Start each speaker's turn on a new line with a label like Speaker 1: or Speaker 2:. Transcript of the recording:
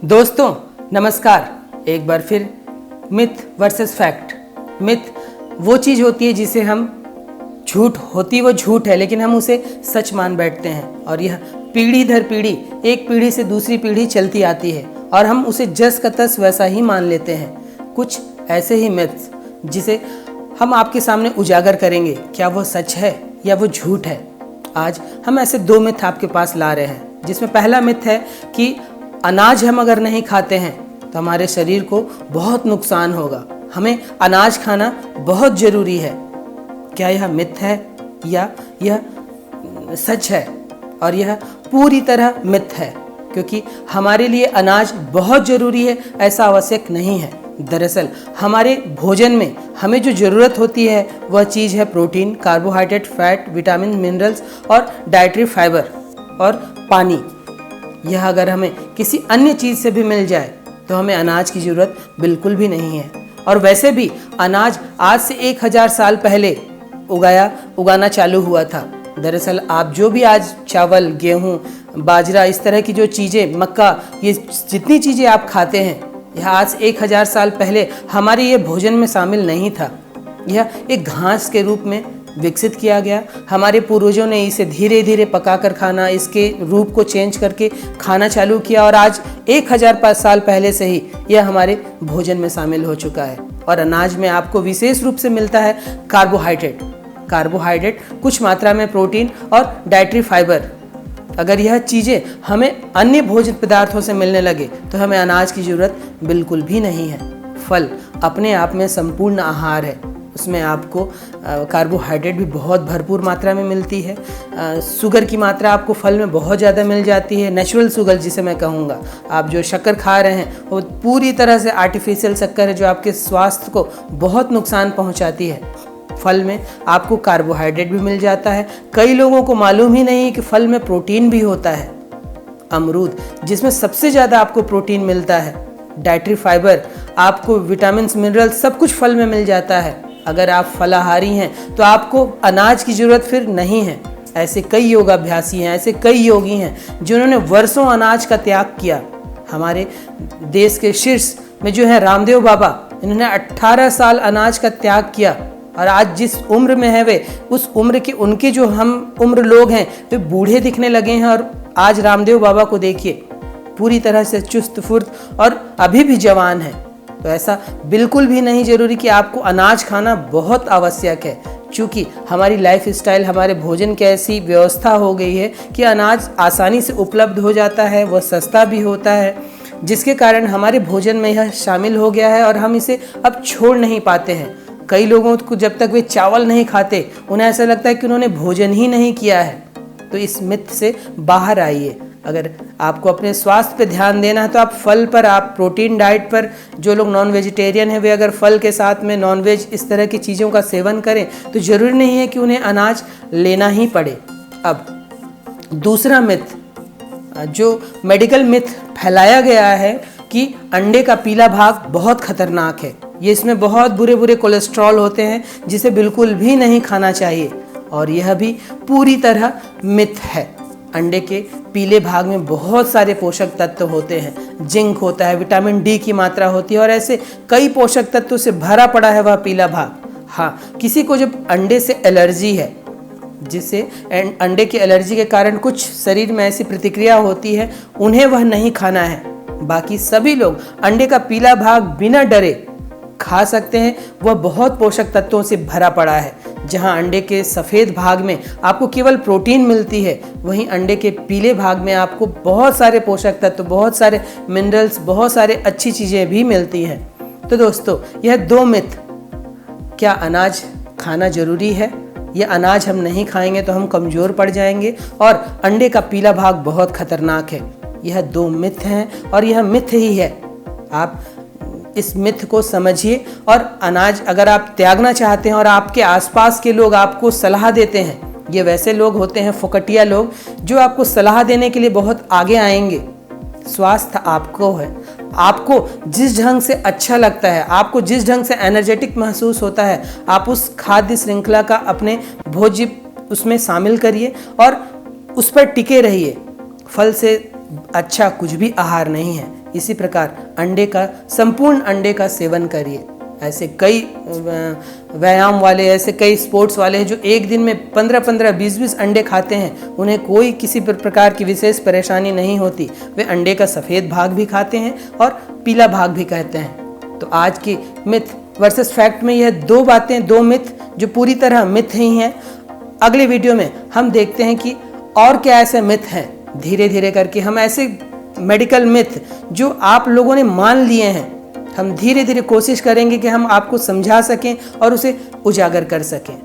Speaker 1: दोस्तों नमस्कार। एक बार फिर मिथ वर्सेस फैक्ट। मिथ वो चीज़ होती है जिसे हम झूठ होती वो झूठ है लेकिन हम उसे सच मान बैठते हैं और यह पीढ़ी दर पीढ़ी एक पीढ़ी से दूसरी पीढ़ी चलती आती है और हम उसे जस का तस वैसा ही मान लेते हैं। कुछ ऐसे ही मिथ्स जिसे हम आपके सामने उजागर करेंगे, क्या वो सच है या वो झूठ है। आज हम ऐसे दो मिथ आपके पास ला रहे हैं जिसमें पहला मिथ है कि अनाज हम अगर नहीं खाते हैं तो हमारे शरीर को बहुत नुकसान होगा, हमें अनाज खाना बहुत ज़रूरी है। क्या यह मिथ है या यह सच है? और यह पूरी तरह मिथ है क्योंकि हमारे लिए अनाज बहुत ज़रूरी है ऐसा आवश्यक नहीं है। दरअसल हमारे भोजन में हमें जो ज़रूरत होती है वह चीज़ है protein, carbohydrate, fat, vitamin, minerals और डाइटरी फाइबर और पानी। यह अगर हमें किसी अन्य चीज़ से भी मिल जाए तो हमें अनाज की ज़रूरत बिल्कुल भी नहीं है। और वैसे भी अनाज आज से 1000 साल पहले उगाना चालू हुआ था। दरअसल आप जो भी आज चावल, गेहूँ, बाजरा, इस तरह की जो चीज़ें, मक्का, ये जितनी चीज़ें आप खाते हैं यह आज 1000 साल पहले हमारे ये भोजन में शामिल नहीं था। यह एक घास के रूप में विकसित किया गया। हमारे पूर्वजों ने इसे धीरे धीरे पकाकर खाना, इसके रूप को चेंज करके खाना चालू किया और आज 1000 साल पहले से ही यह हमारे भोजन में शामिल हो चुका है। और अनाज में आपको विशेष रूप से मिलता है कार्बोहाइड्रेट, कुछ मात्रा में प्रोटीन और डाइटरी फाइबर। अगर यह चीज़ें हमें अन्य भोजन पदार्थों से मिलने लगे तो हमें अनाज की ज़रूरत बिल्कुल भी नहीं है। फल अपने आप में संपूर्ण आहार है, उसमें आपको कार्बोहाइड्रेट भी बहुत भरपूर मात्रा में मिलती है। शुगर की मात्रा आपको फल में बहुत ज़्यादा मिल जाती है, नेचुरल शुगर जिसे मैं कहूँगा। आप जो शक्कर खा रहे हैं वो पूरी तरह से आर्टिफिशियल शक्कर है जो आपके स्वास्थ्य को बहुत नुकसान पहुँचाती है। फल में आपको कार्बोहाइड्रेट भी मिल जाता है। कई लोगों को मालूम ही नहीं कि फल में प्रोटीन भी होता है। अमरूद जिसमें सबसे ज़्यादा आपको प्रोटीन मिलता है, डाइटरी फाइबर, आपको विटामिन, मिनरल सब कुछ फल में मिल जाता है। अगर आप फलाहारी हैं तो आपको अनाज की ज़रूरत फिर नहीं है। ऐसे कई योगाभ्यासी हैं, ऐसे कई योगी हैं जिन्होंने वर्षों अनाज का त्याग किया। हमारे देश के शीर्ष में जो है रामदेव बाबा, इन्होंने 18 साल अनाज का त्याग किया और आज जिस उम्र में है वे, उस उम्र के उनके जो हम उम्र लोग हैं वे बूढ़े दिखने लगे हैं। और आज रामदेव बाबा को देखिए, पूरी तरह से चुस्त फुर्त और अभी भी जवान है। तो ऐसा बिल्कुल भी नहीं जरूरी कि आपको अनाज खाना बहुत आवश्यक है, क्योंकि हमारी लाइफ स्टाइल, हमारे भोजन की ऐसी व्यवस्था हो गई है कि अनाज आसानी से उपलब्ध हो जाता है, वह सस्ता भी होता है, जिसके कारण हमारे भोजन में यह शामिल हो गया है और हम इसे अब छोड़ नहीं पाते हैं। कई लोगों को जब तक वे चावल नहीं खाते उन्हें ऐसा लगता है कि उन्होंने भोजन ही नहीं किया है। तो इस मिथ से बाहर आइए। अगर आपको अपने स्वास्थ्य पे ध्यान देना है तो आप फल पर, आप प्रोटीन डाइट पर, जो लोग नॉन वेजिटेरियन हैं वे अगर फल के साथ में नॉन वेज इस तरह की चीज़ों का सेवन करें तो ज़रूरी नहीं है कि उन्हें अनाज लेना ही पड़े। अब दूसरा मिथ, जो मेडिकल मिथ फैलाया गया है कि अंडे का पीला भाग बहुत खतरनाक है, ये इसमें बहुत बुरे कोलेस्ट्रॉल होते हैं जिसे बिल्कुल भी नहीं खाना चाहिए। और यह भी पूरी तरह मिथ है। अंडे के पीले भाग में बहुत सारे पोषक तत्व होते हैं, जिंक होता है, विटामिन डी की मात्रा होती है और ऐसे कई पोषक तत्वों से भरा पड़ा है वह पीला भाग। हाँ, किसी को जब अंडे से एलर्जी है, जिससे अंडे की एलर्जी के कारण कुछ शरीर में ऐसी प्रतिक्रिया होती है, उन्हें वह नहीं खाना है। बाकी सभी लोग अंडे का पीला भाग बिना डरे खा सकते हैं। वह बहुत पोषक तत्वों से भरा पड़ा है। जहां अंडे के सफ़ेद भाग में आपको केवल प्रोटीन मिलती है, वहीं अंडे के पीले भाग में आपको बहुत सारे पोषक तत्व, बहुत सारे मिनरल्स, बहुत सारे अच्छी चीज़ें भी मिलती हैं। तो दोस्तों, यह दो मिथ, क्या अनाज खाना ज़रूरी है या अनाज हम नहीं खाएंगे तो हम कमज़ोर पड़ जाएंगे और अंडे का पीला भाग बहुत खतरनाक है, यह दो मिथ हैं और यह मिथ ही है। आप इस मिथ को समझिए और अनाज अगर आप त्यागना चाहते हैं और आपके आसपास के लोग आपको सलाह देते हैं, ये वैसे लोग होते हैं फुकटिया लोग जो आपको सलाह देने के लिए बहुत आगे आएंगे। स्वास्थ्य आपको है, आपको जिस ढंग से अच्छा लगता है, आपको जिस ढंग से एनर्जेटिक महसूस होता है, आप उस खाद्य श्रृंखला का अपने भोज्य उसमें शामिल करिए और उस पर टिके रहिए। फल से अच्छा कुछ भी आहार नहीं है। इसी प्रकार अंडे का, संपूर्ण अंडे का सेवन करिए। ऐसे कई व्यायाम वाले, ऐसे कई स्पोर्ट्स वाले हैं जो एक दिन में 15-15, 20-20 अंडे खाते हैं। उन्हें कोई किसी प्रकार की विशेष परेशानी नहीं होती। वे अंडे का सफ़ेद भाग भी खाते हैं और पीला भाग भी कहते हैं। तो आज की मिथ वर्सेस फैक्ट में यह दो बातें, दो मिथ जो पूरी तरह मिथ ही हैं। अगले वीडियो में हम देखते हैं कि और क्या ऐसे मिथ हैं। धीरे धीरे करके हम ऐसे मेडिकल मिथ जो आप लोगों ने मान लिए हैं, हम धीरे धीरे कोशिश करेंगे कि हम आपको समझा सकें और उसे उजागर कर सकें।